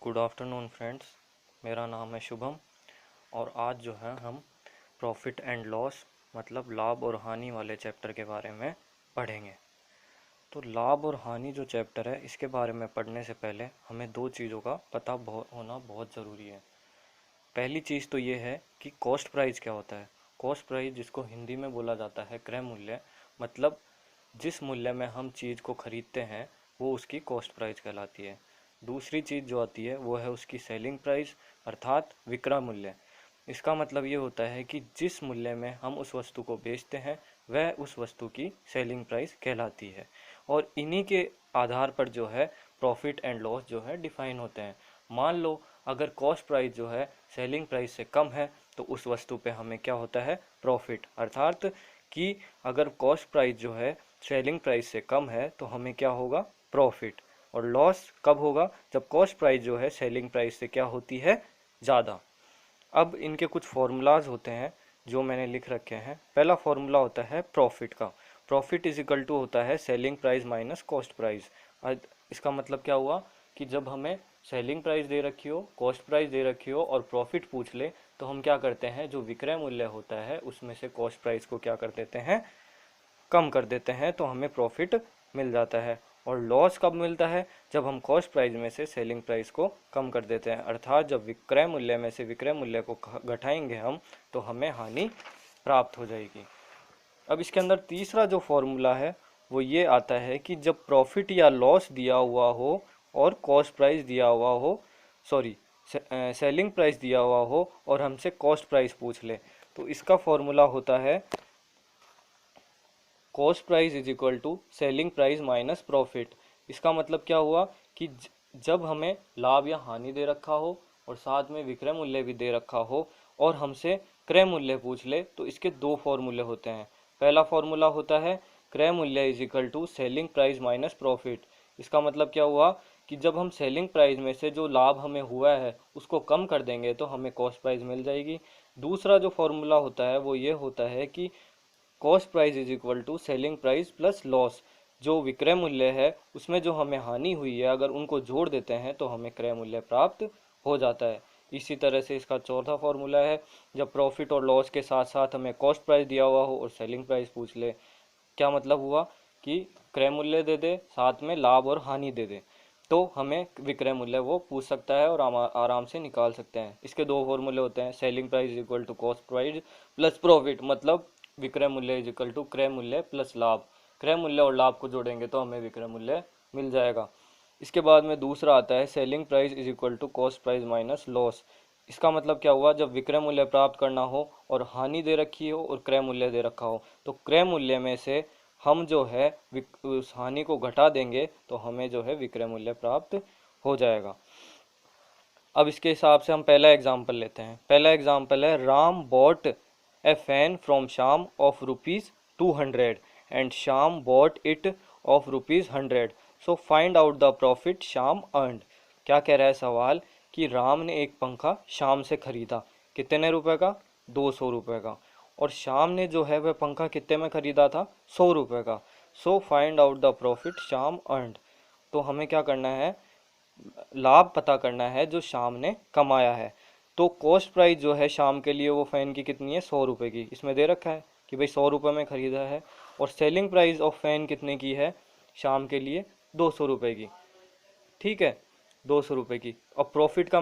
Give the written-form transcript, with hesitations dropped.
Good afternoon friends. मेरा नाम है शुभम और आज जो है हम प्रॉफिट एंड लॉस मतलब लाभ और हानि वाले चैप्टर के बारे में पढ़ेंगे। तो लाभ और हानि जो चैप्टर है इसके बारे में पढ़ने से पहले हमें दो चीज़ों का पता होना बहुत ज़रूरी है। पहली चीज़ तो ये है कि कॉस्ट प्राइस क्या होता है। कॉस्ट प्राइस जिसको हिंदी में बोला जाता है क्रय मूल्य, मतलब जिस मूल्य में हम चीज़ को खरीदते हैं वो उसकी कॉस्ट प्राइस कहलाती है। दूसरी चीज़ जो आती है वो है उसकी सेलिंग प्राइस अर्थात विक्रय मूल्य। इसका मतलब ये होता है कि जिस मूल्य में हम उस वस्तु को बेचते हैं वह उस वस्तु की सेलिंग प्राइस कहलाती है और इन्हीं के आधार पर जो है प्रॉफिट एंड लॉस जो है डिफाइन होते हैं। मान लो अगर कॉस्ट प्राइस जो है सेलिंग प्राइस से कम है तो उस वस्तु पे हमें क्या होता है प्रॉफिट, अर्थात कि अगर कॉस्ट प्राइस जो है सेलिंग प्राइस से कम है तो हमें क्या होगा प्रॉफिट। और लॉस कब होगा जब कॉस्ट प्राइस जो है सेलिंग प्राइस से क्या होती है ज़्यादा। अब इनके कुछ फॉर्मूलाज होते हैं जो मैंने लिख रखे हैं। पहला फॉर्मूला होता है प्रॉफिट का। प्रॉफिट इज इक्वल टू होता है selling price minus cost price. इसका मतलब क्या हुआ कि जब हमें सेलिंग प्राइस दे रखी हो, कॉस्ट प्राइस दे रखी हो और प्रॉफिट पूछ ले तो हम क्या करते हैं, जो विक्रय मूल्य होता है उसमें से कॉस्ट प्राइस को क्या कर देते हैं, कम कर देते हैं, तो हमें प्रॉफिट मिल जाता है। और लॉस कब मिलता है, जब हम कॉस्ट प्राइस में से सेलिंग प्राइस को कम कर देते हैं, अर्थात जब विक्रय मूल्य में से विक्रय मूल्य को घटाएंगे हम तो हमें हानि प्राप्त हो जाएगी। अब इसके अंदर तीसरा जो फॉर्मूला है वो ये आता है कि जब प्रॉफिट या लॉस दिया हुआ हो और कॉस्ट प्राइस दिया हुआ हो, सॉरी सेलिंग प्राइस दिया हुआ हो और हमसे कॉस्ट प्राइस पूछ ले, तो इसका फॉर्मूला होता है cost price is equal to selling price minus profit. इसका मतलब क्या हुआ कि जब हमें लाभ या हानि दे रखा हो और साथ में विक्रय मूल्य भी दे रखा हो और हमसे क्रय मूल्य पूछ ले तो इसके दो फॉर्मूले होते हैं। पहला फॉर्मूला होता है क्रय मूल्य is equal to selling price minus profit. इसका मतलब क्या हुआ कि जब हम सेलिंग प्राइस में से जो लाभ हमें हुआ है उसको कम कर देंगे तो हमें कॉस्ट प्राइस मिल जाएगी। दूसरा जो फॉर्मूला होता है वो ये होता है कि cost price is equal to selling price plus loss. जो विक्रय मूल्य है उसमें जो हमें हानि हुई है अगर उनको जोड़ देते हैं तो हमें क्रय मूल्य प्राप्त हो जाता है। इसी तरह से इसका चौथा फॉर्मूला है जब प्रॉफिट और लॉस के साथ साथ हमें कॉस्ट प्राइस दिया हुआ हो और सेलिंग प्राइस पूछ ले। क्या मतलब हुआ कि क्रय मूल्य दे दे साथ में लाभ और हानि दे दे तो हमें विक्रय मूल्य वो पूछ सकता है और आराम से निकाल सकते हैं। इसके दो फॉर्मूले होते हैं, selling price equal to cost price plus profit, मतलब विक्रय मूल्य इज इक्वल टू क्रय मूल्य प्लस लाभ। क्रय मूल्य और लाभ को जोड़ेंगे तो हमें विक्रय मूल्य मिल जाएगा। इसके बाद में दूसरा आता है selling price is equal to cost price minus loss. इसका मतलब क्या हुआ, जब विक्रय मूल्य प्राप्त करना हो और हानि दे रखी हो और क्रय मूल्य दे रखा हो तो क्रय मूल्य में से हम जो है उस हानि को घटा देंगे तो हमें जो है विक्रय मूल्य प्राप्त हो जाएगा। अब इसके हिसाब से हम पहला एग्जाम्पल लेते हैं। पहला एग्जाम्पल है Ram bot A fan from Shyam of rupees 200 and Shyam bought it of rupees 100, so find out the profit Shyam earned. क्या कह रहा है सवाल कि राम ने एक पंखा श्याम से खरीदा, कितने रुपए का, 200 रुपए का, और श्याम ने जो है वह पंखा कितने में खरीदा था, 100 रुपए का। So find out the profit Shyam earned. तो हमें क्या करना है, लाभ पता करना है जो शाम ने कमाया है। तो कॉस्ट प्राइस जो है शाम के लिए वो फैन की कितनी है, 100 रुपये की, इसमें दे रखा है कि भाई 100 रुपये में खरीदा है। और सेलिंग प्राइस ऑफ फैन कितने की है शाम के लिए, 200 रुपये की, ठीक है, 200 रुपये की। और प्रॉफिट का